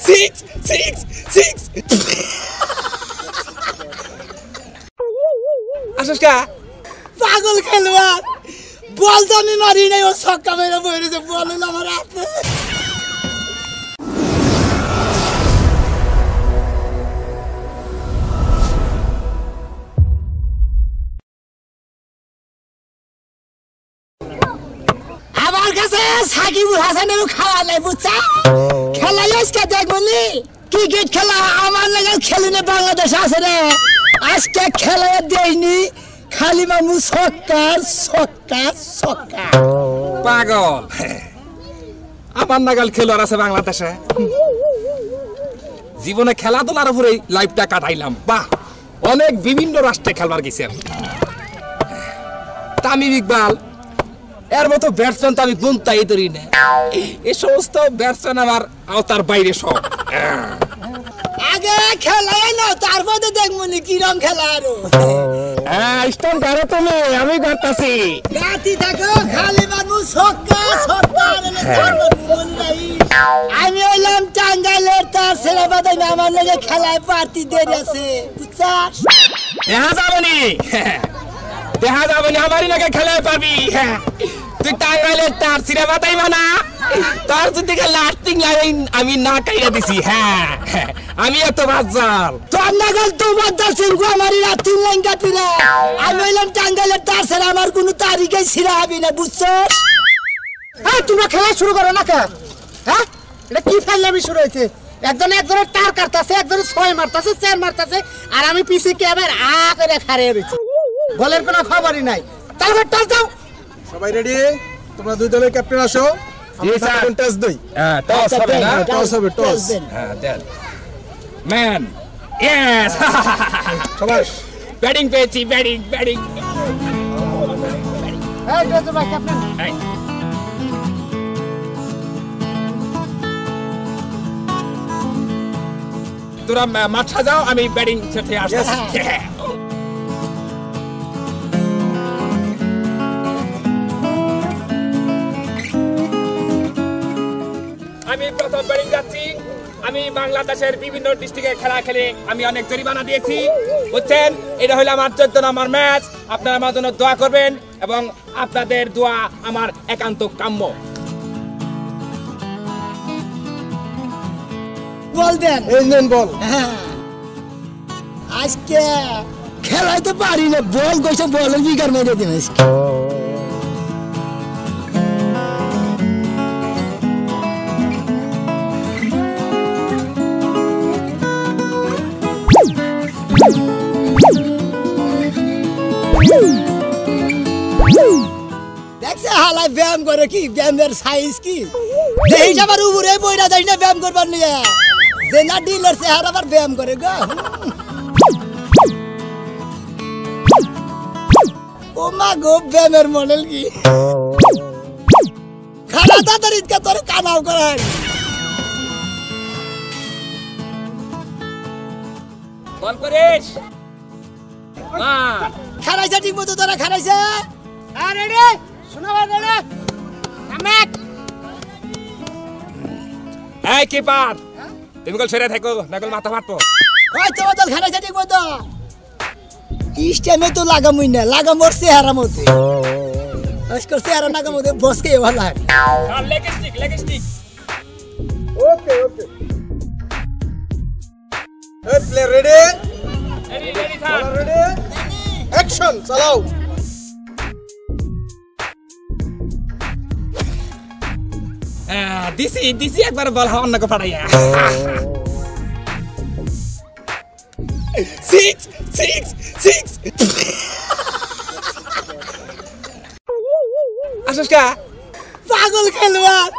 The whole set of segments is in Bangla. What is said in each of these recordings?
সিক্স সিক্স সিক্স আসুস কা পাগল খেলোয়াড় বল তো আমি মারি নাই ও ছক্কা মেরে বইরেছে বল হলো আমার হাতে আমার কাছে সাকিবুল হাসানের খাওয়া নাই বুঝছা খেলাই আজকে দেখবনি ক্রিকেট খেলা আমার লাগা খেলিনে বাংলাদেশ আছে রে আজকে খেলা দেইনি খালি মামু ছক্কা ছক্কা ছক্কা পাগল আমার নাগাল খেলোয়াড় আছে বাংলাদেশে জীবনে খেলাধুলার উপরে লাইফটা কাটাইলাম বাহ অনেক বিভিন্ন রাষ্ট্রে খেলবার গেছি আমি তামিম ইকবাল এর মতো ব্যাটসম্যান তো আমি গুনতাই ধরি না এই সমস্ত ব্যাটসম্যান আমার আওতার বাইরে সব আগে খেলাই না তারপরে দেখবনি কি রং খেলা আরো স্টোন ধরো তুমি আমি করতেছি গাতি দেখো খালি মানুষ ছক্কা ছক্কা আমি হইলাম টাঙ্গাইলের তার ছেলে বাদাই আমার লগে খেলায় পার্টি দেরি আছে বুঝছাস দেখা যাবনি আমারই নাকি খেলায় পাবি তুই টাঙ্গাইলের তার ছিঁড়ে বাতাই না তার যদি লাস্টিং লাইন আমি না কাইয়া দিছি হ্যাঁ আমি এত বাজাল তোর নাগাল তোমার দাসের গো আমারই রাতিং লাইন কাটি রে আমি হইলাম টাঙ্গাইলের তার ছেলে আমার কোনো তারিখে ছিঁড়া হবে না বুঝছস এই তোমরা খেলা শুরু করো না কে হ্যাঁ এটা কি ফাইলামি শুরু হয়েছে একজনের তার কাটতাছে একজনের ছয় মারতাছে চার মারতাছে আর আমি পিছে কে আবার করে খাড়িয়ে রইছি বলের কোনো খবরই নাই তাহলে টস দাও সবাই রেডি তোমরা দুই দলের ক্যাপ্টেন আসো জি স্যার টস দেই হ্যাঁ টস হবে না টস হবে টস হ্যাঁ দেন ম্যান ইয়েস সবাস ব্যাটিং পেয়েছি ব্যাটিং এই তো ভাই ক্যাপ্টেন তোরা মাঠ সাজাও আমি ব্যাটিং সেটে আসছি আমি প্রথম ব্যাটিং যাচ্ছি আমি বাংলাদেশের বিভিন্ন ডিস্ট্রিক্টে খেলা খেলে আমি অনেক জরিমানা দিয়েছি বুঝছেন এটা হলো আমার 14 নম্বর ম্যাচ আপনারা আমার জন্য দোয়া করবেন এবং আপনাদের দোয়া আমার একান্ত কাম্য বল দেন এই নেন বল আজকে খেলাইতে পারি না বল কইছে বল উইকার মেরে দিন আজকে দেখছে হালাই ব্যায়াম করে কি ব্যায়ামের সাইজ কি দেহি যাবার উপরে বইরা যাই না ব্যায়াম করবার নিয়ে যে না ডিলার চেহার আবার ব্যায়াম করে গো ও মা গো ব্যায়ামের মডেল কি খানা তাড়াতাড়ি কে তোর কানাও করাই বল করিস মা খারাইছে ঠিক মতো তোরা খারাইছে আরে রে শোনাবা রে কামেক এই কিপার তুমি গোল ছেড়ে থাকো নাগল মাথা ফাটবো ওই তো বদল খারাইছে ঠিক মতো ইস্টেমে তো লাগামই না লাগামোর চেহারা মতো আজকাল চেহারা নাগাম মতো বসকে ভালো হয় আর লেগ স্টিক ওকে এই প্লে রেডি রেডি থাক রেডি অ্যাকশন চালাও দিছি একবার বল অন্য কো পাড়াইয়া সিক্স আসুস কা পাগল খেলোয়াড়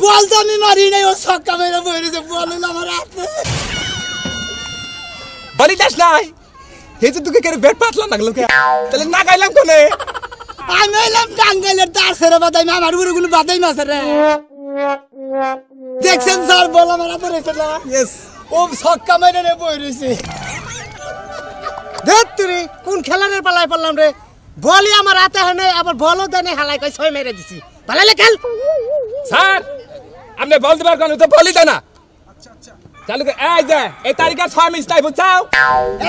বল তো আমি মারি নাই ও ছক্কা মেরে বইরেছে বল হলো আমার হাতে বলি দাস নাই এই যে তোকে কেন ব্যাট পাতলা লাগলো কে তাহলে না গাইলাম কোনে আমি হইলাম টাঙ্গাইলের তার ছেড়ে বাদাই আমার উপরে কোনো বাদাই মাছ রে দেখছেন স্যার বল আমার হাতে রেখে না ইয়েস ও ছক্কা মেরে রে বইরেছে দেখ তুই কোন খেলার পালাই পড়লাম রে বলই আমার হাতে হয় নাই আবার বলও দেনে হালাই কই ছয় মেরে দিছি পালালে খেল স্যার আপনি বল দিবার কোন তো বলি দেনা চালু কর এই যে এই তারিখে 6 মিনিট নাই বুঝছাও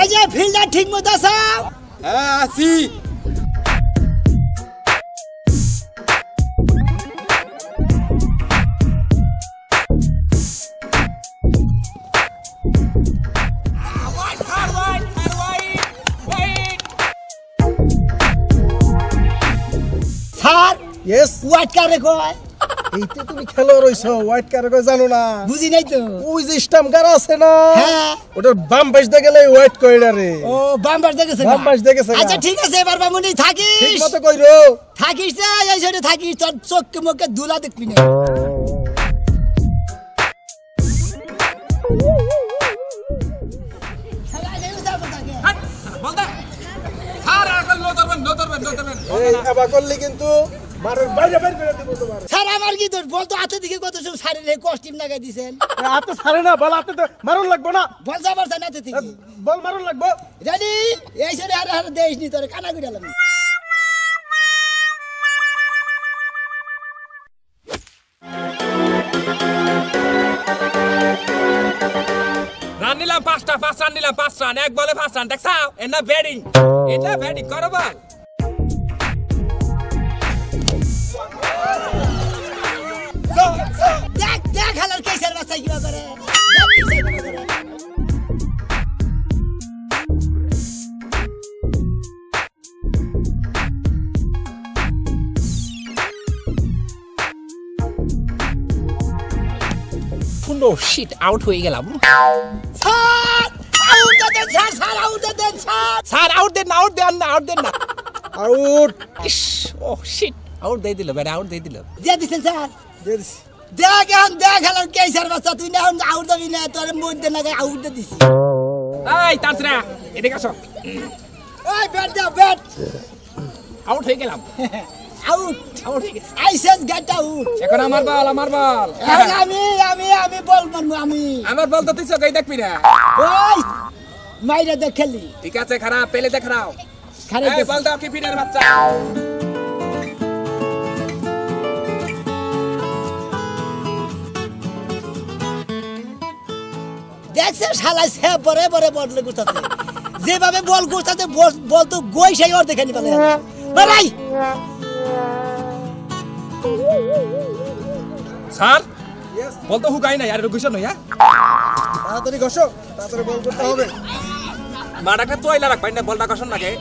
এই যে ফিল্ডার ঠিক মতো আছে হ্যাঁ আসি স্যার ইয়েস হোয়াইট কারে কয় এইতে তুমি খেলো রইছো হোয়াইট কার কই জানো না বুঝি নাই তো ওই যে স্টাম্প কার আছে না হ্যাঁ ওটার বাম পাশ দিয়ে গেলে হোয়াইট কইরা রে ও বাম পাশ দেখেছে বাম পাশ দিয়ে গেছে আচ্ছা ঠিক আছে এবার বামুনি ঠিক থাকিস মতো কইরো থাকিস না এই সাইডে থাকিস তোর চোখকে মুখে ধুলা দেখবি না বল দে স্যার আর লো ধরবেন এই আবা করলি কিন্তু মারের বাইরে বাইরে করে দিব তোমার স্যার আমার কি দোষ বল তো হাতে দিকে কত সব শারীরিক কস্টিম লাগাই দিছেন হাতে ছাড়ে না বল হাতে তো মারুন লাগবো না বল যাবার না হাতে থেকে বল মারুন লাগবো রেডি এই সাইডে আর দেশ নি তোর কানা কইরালাম রান নিলাম 5টা 5 রান নিলাম 5 রান এক বলে 5 রান দেখছাও এটা ব্যাটিং করো বল দেখ দেখ হালার কেসের বাচ্চা কি করে দেখ কিসে কি করে ফুলো শিট আউট হয়ে গেলাম স্যার আউট দেন স্যার আউট দেন স্যার আউট দেন না আউট ইস ও শিট আউট দিয়ে দিল বেটা আউট দিয়ে দিল দিয়ে দিছেন স্যার দিস দেখ এখন দেখ হালার কেসের বাচ্চা তুই না এখন আউট দিবি না তোর মধ্যে না আউট দে দিছি এই তাছরা এদিকে আসো ওই ব্যাট দাও ব্যাট আউট হয়ে গেলাম আউট আউট হয়ে গেছে আইসেস গেট আউট এখন আমার বল এখন আমি বল মারবো আমি আমার বল তো তুই চোখেই দেখবি না ওই মাইরা দেখ খেলি ঠিক আছে খারাপ পেলে দেখাও খারে এই বল দাও কিপিনের বাচ্চা দেখছে শালা সে বরে বরে বদলে গুছাতে যেভাবে বল গুছাতে বল তো গই সেই ওর দেখে নি বলে বাড়াই স্যার ইয়েস বল তো হুকাই নাই আর গুছানো হ্যাঁ তাড়াতাড়ি ঘষো তাড়াতাড়ি বল করতে হবে মাটাকে তো আইলা রাখবাই না বলটা কষন লাগে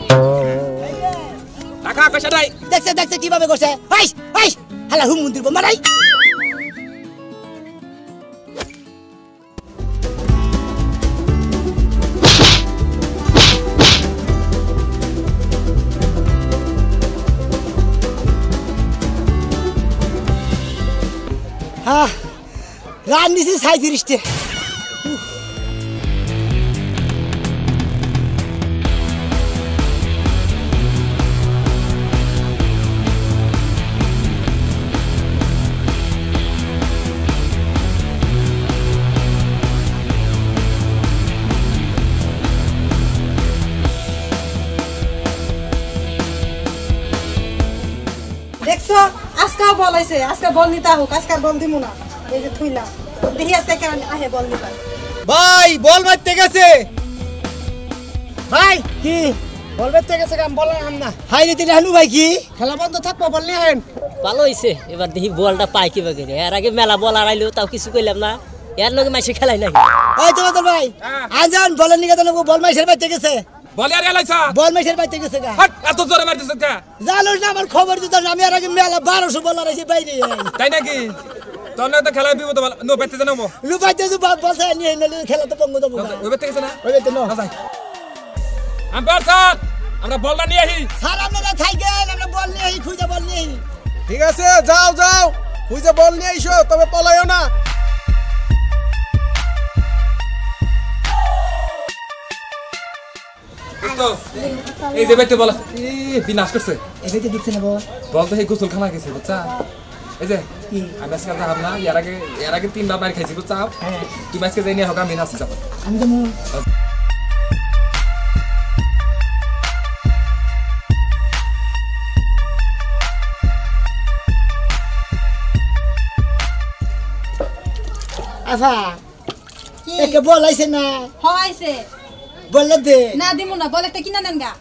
টাকা পয়সা নাই দেখছে কিভাবে করছে আইস আইস হালা হুম মন্দির মারাই রান দিছি 37টে দেখছো আজকে বল আইছে আজকে বল নিতে হোক আজকে বল দিমু না এই যে থুইলা দেখি আজকে কেন আহে বল নিতে ভাই বল মারতে গেছে ভাই কি বল মারতে গেছে কাম বললাম না হাই রে তিন হানু ভাই কি খেলা বন্ধ থাকবো বললি হেন ভালো হইছে এবার দেখি বলটা পাই কিবা করে এর আগে মেলা বল আড়াইলো তাও কিছু কইলাম না এর লগে মাইসে খেলাই নাই ওই তোমাদের ভাই আজান বলেন নিকে তো বল মাইসের বাইতে গেছে বল আর এলাইছা বল মাইসের বাইতে গেছে গা হট এত জোরে মারতেছ কা জানোস না আমার খবর দিত না আমি আর আগে মেলা 1200 বল আইছি বাইরে তাই নাকি তোর তো খেলা বিপদ নো পেতে জানো লুপাইতে তো বলছে নিয়ে নিলে খেলা তো পঙ্গু দেবো ওই বেতে গেছে না ওই তো না আম্পায়ার স্যার আমরা বলটা নিয়ে আহি স্যার আপনারা থাকেন আমরা বল নিয়ে আই খুঁজে বল নিয়ে আই ঠিক আছে যাও যাও বুঝে বল নিয়ে আইসো তবে পলাইও না তো এই যে বেতে বল বিনাশ করছে এবারে দেখছেন না বাবা বল তো এই গোসলখানা গেছে বুঝছা এই যে আমি আজকে যাব না এর আগে 3 বার মার খাইছি বুঝছা তুমি আজকে যাই নিয়ে হোক আমি নাচি যাব আমি তো আফা কি? একে বলাইছে না হইছে বললে দে না দিমু না বল একটা কিনা নেন গা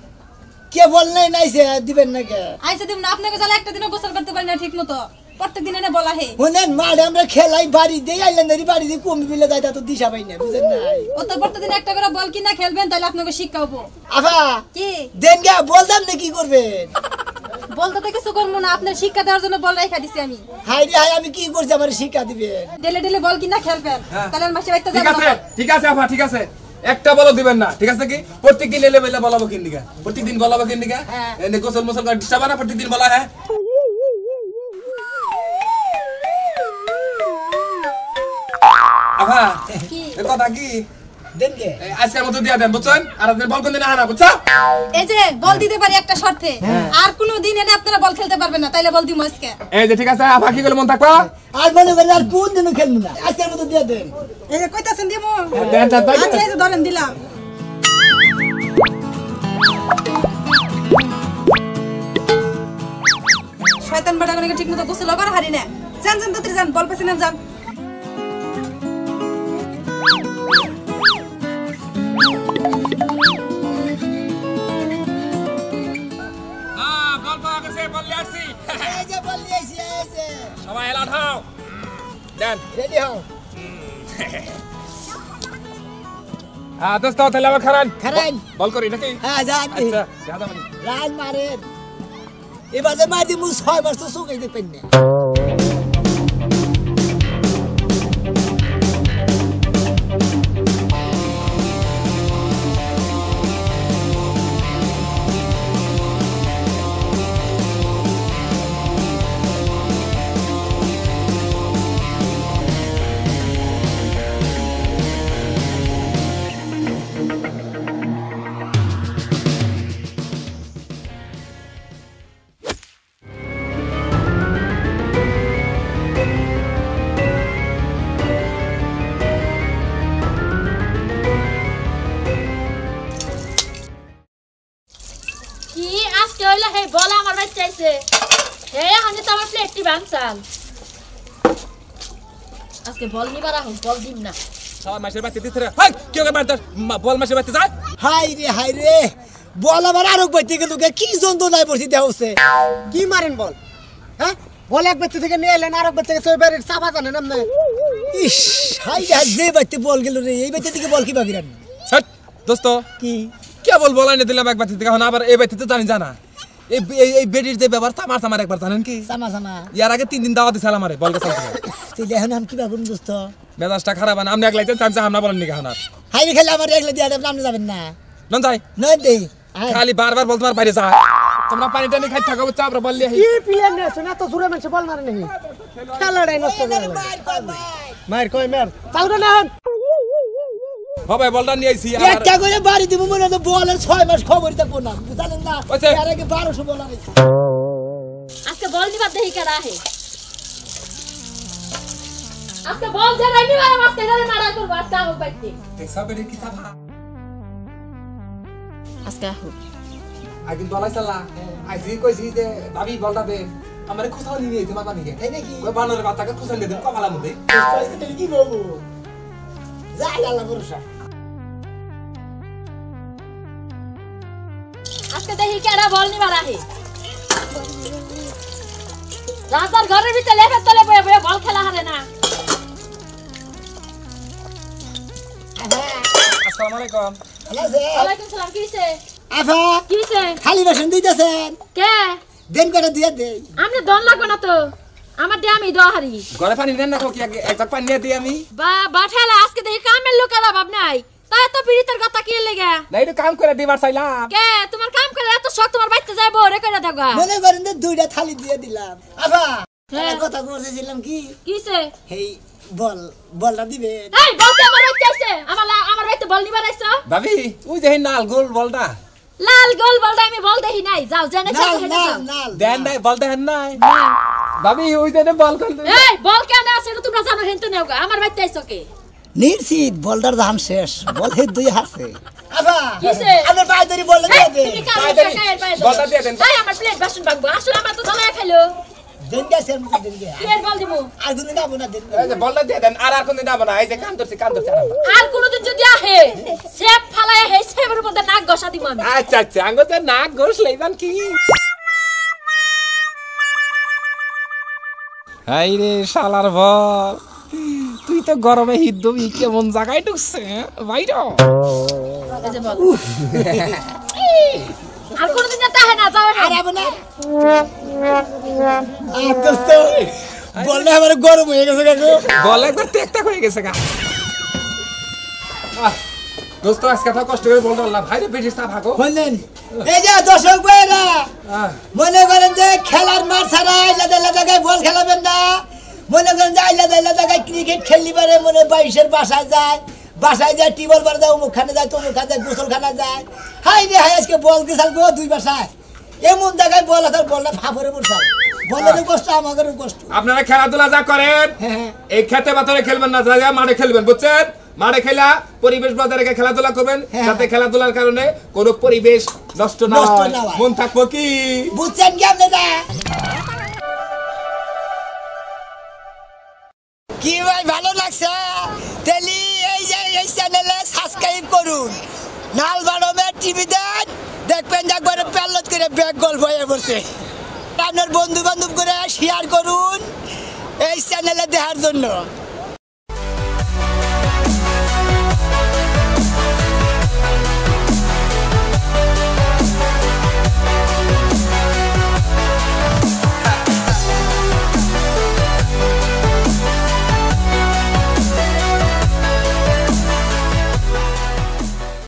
কে বল নাই নাইছে দিবেন না কে আইছে দিমু না আপনাকে জালে একটা দিনও গোসল করতে পারি না ঠিক মতো প্রত্যেক দিন এনে বলা হে শুনেন মারে আমরা খেলাই বাড়ি দিয়ে আইলেন বাড়ি দিয়ে কম বিলে যায় তা তো দিশা পাই না বুঝেন নাই ও তো প্রত্যেক দিন একটা করে বল কিনা খেলবেন তাহলে আপনাকে শিক্ষা হবো আফা কি দেন গা বলতাম না কি করবেন বলতে তো কিছু করবো না আপনার শিক্ষা দেওয়ার জন্য বল রাখা দিছি আমি হাই রে হাই আমি কি করছি আমার শিক্ষা দিবেন ডেলে ডেলে বল কিনা খেলবেন তাহলে আর মাসে বাইতে ঠিক যাবো আছে না ঠিক আছে আপা ঠিক আছে একটা বলো দিবেন না ঠিক আছে কি প্রত্যেকদিন এলে বেলে বলাবো কিন দিগা প্রত্যেকদিন বলাবো কিন দিগা এনে গোসল মোসল করে ডিস্টার্ব না প্রত্যেকদিন বলা হ্যাঁ আপা কি এ কথা কি দেন গে আজকের মতো দিয়া দেন বুঝছেন আর আপনার বল কোন দিন আনা বুঝছো এই যে বল দিতে পারি একটা শর্তে আর কোনো দিন এনে আপনারা বল খেলতে পারবেন না তাইলে বল দিমু আজকে এই যে ঠিক আছে আপা কি বলে মন থাকবা আর মনে করেন আর কোন দিনও খেলবো না আজকের মতো দিয়ে দেন এই যে কইতাছেন দিমু দেন দেন দেন। আচ্ছা এই যে ধরেন দিলাম শয়তান বাড়া করে ঠিক মতো গোসল করা হারি না যান যান তাড়াতাড়ি যান বল পেছনে যান হ্যাঁ বল পাওয়া গেছে বল নিয়ে আসছি এই যে বল দিয়েছি এই যে সবাই এলাও হও দেন রেডি হও দোস্ত তাহলে আবার খারান খারান। বল করি নাকি হ্যাঁ যান আচ্ছা দাদা মানে রান মারেন এবার যে মার দিমু 6 মাস তো চোখে দেখবেন না কি আজকে হইলো হে বল আমার বাড়ি চাইছে হে এখন তো আমার প্লেটটি ভাঙছাল আজকে বল নিবার আহ বল দিম না সবাই মাসের বাড়িতে দিতে রে হাই কেউ কে মারতে বল মাসের বাড়িতে যায় হাই রে বল আবার আরো বাইতে গেল কি যন্ত্রণায় পড়ছি দেহছে কি মারেন বল হ্যাঁ বল এক ব্যক্তি থেকে নিয়ে এলেন আরেক ব্যক্তি থেকে সবাই চাপা জানেন আপনি ইস হাই রে যে বাইতে বল গেল রে এই বাইতে থেকে বল কি বাগিরান ছাট দোস্ত কি কেবল বলাই না দিলাম এক বাড়ি থেকে এখন আবার এই বাড়িতে তো জানি জানা এই এই বেডির যে ব্যাপার তামার তামার একবার জানেন কি সামা সামা ইয়ার আগে 3 দিন দাওয়াত দিছিল আমারে বল গেছে তুই দেখেন আমি কি বাগুন দোস্ত মেজাজটা খারাপ না আমি একলাই চাই আমরা বলেন নাকি হানা হাই রে খেলে আমার একলা দিয়া দেব আপনি যাবেন না নন যাই নয় দেই খালি বারবার বল তোমার বাইরে যা তোমরা পানি টানি খাই থাকো চাপরা বললি কি প্লেয়ার নিয়ে আসেন এত জোরে মানুষ বল মারে নাকি খেলাটাই নষ্ট করে মার কই মার চালু না হবে বলটা নিয়ে আইছি আর একটা করে বাড়ি দিব মনে তো বলের 6 মাস খবর থাকবো না বুঝলেন না ওইছে। এর আগে 1200 বল আনি আজকে বল নিবার দেহি কারা হে আজকে বল যে রাইনি মারা আজকে ধরে মারা করব আজকে আহ বাইতে দেখছা বেডি কি থাকা আজকে আহ আইদিন বলাই সালা আইজি কইছি যে ভাবি বলটা দে আমারে খুসাও নিয়ে আইছে মাথা নিকে তাই নাকি কই বানরের বাচ্চাকে খুসান দে দেন কপালা মধ্যে কি বলবো যা আল্লাহ ভরসা আজকে দেহি কারা বল নিবার আহে রাজার ঘরের ভিতরে লেফে তলে বয়ে বয়ে বল খেলা হারে না আসসালামু আলাইকুম হ্যালো স্যার ওয়ালাইকুম সালাম কিছে আফা কিছে খালি বাসন দিতেছেন কে দেন করে দিয়ে দে আমনে দন লাগবে না তো আমার দে আমি দোয়া হারি ঘরে পানি দেন না কি একটা পানি নিয়ে দিই আমি বা বাঠালা আজকে দেখি কামের লোক আর অভাব নাই তাই তো পিড়িতের কথা কি লেগে না একটু কাম করে দিবার চাইলাম কে তোমার কাম করে এত শখ তোমার বাইতে যাইবো রে কইরা থাকবা মনে করেন যে দুইটা থালি দিয়ে দিলাম আফা হ্যাঁ। একটা কথা বলতেছিলাম কি কিছে এই বলটা দিবেন এই বলতে আমার বাইতে আইছে আমার বাইতে বল নিবার আইছো ভাবি ওই যে নাল গোল বলটা লাল গোল বলটা আমি বল দেহি নাই যাও জেনে নাল খেতে নাল যাও নাল দেন নাই বল দেন নাই ভাবি ওই যে বল কল এই বল কেন আছে এটা তোমরা জানো হেনতে নেওগা আমার বাইতে আইছো কে নিশ্চিত বলটার দাম শেষ বল হে দুই হাসে আফা কিসে? আমার পায়ে ধরে বল দিয়ে দে তুমি কাম পায়ে ধরি। কাকায়ের পায়ে বলটা দিয়ে দেন। এই আমার প্লেট বাসন ভাঙবো আসলে আমার তো জ্বালায় খাইলো দেন গেছে দেন গে প্লেট বল দিমু আর কোন না বনা দেন এই যে বলটা দিয়ে দেন আর কোনদিন না বানা এই যে কান ধরছি আর কোনদিন যদি আহে সেপ ফালায় হে সেপের মধ্যে নাক ঘষা দিমু আমি আচ্ছা আচ্ছা আঙ্গুতে নাক ঘষলেই জান কি হাই রে শালার বল তুই তো গরমে হিদ্দবি কেমন জায়গায় ঢুকছে বাইরে এই যে বল আর কোনদিন যেতে হয় না যাও আর আবনা আর দোস্ত বললে আমার গরম হয়ে গেছে কাকু বল একবার টেকটাক হয়ে গেছে গা দোস্ত আজকে তো কষ্ট করে বলতো আল্লাহ ভাইরে বেশি চা ভাগো বলেন এই যে দর্শক ভাইরা মনে করেন যে খেলার মাঠ ছাড়া আলাদা জায়গায় বল খেলাবেন না মনে করেন যে আলাদা জায়গায় ক্রিকেট খেললি পারে মনে 22-এর বাসায় যায় টিবল বার যায় মুখখানে যায় তোমখানে যায় গোসলখানা যায় হাই রে হাই আজকে বল গেছাল গো 2 বাসায় এমন জায়গায় বল আছে বলটা ফাফরে পড়ছাল বলের কষ্ট আমাদেরও কষ্ট আপনারা খেলাধুলা যা করেন এই খেতে বাতরে খেলবেন না যা মাঠে খেলবেন বুঝছেন মাঠে খেলা পরিবেশ বজায় রেখে খেলাধুলা করবেন যাতে খেলাধুলার কারণে কোনো পরিবেশ নষ্ট না হয় মন থাকবো কি বুঝছেন কি আপনারা কি ভাই ভালো লাগছে তেলি এই যে এই চ্যানেলে সাবস্ক্রাইব করুন নাল বাড়মে টিভি দেন দেখবেন একবার পেলট করে ব্যাগ গল্প হয়ে পড়ছে আপনার বন্ধু বান্ধব করে শেয়ার করুন এই চ্যানেলে দেখার জন্য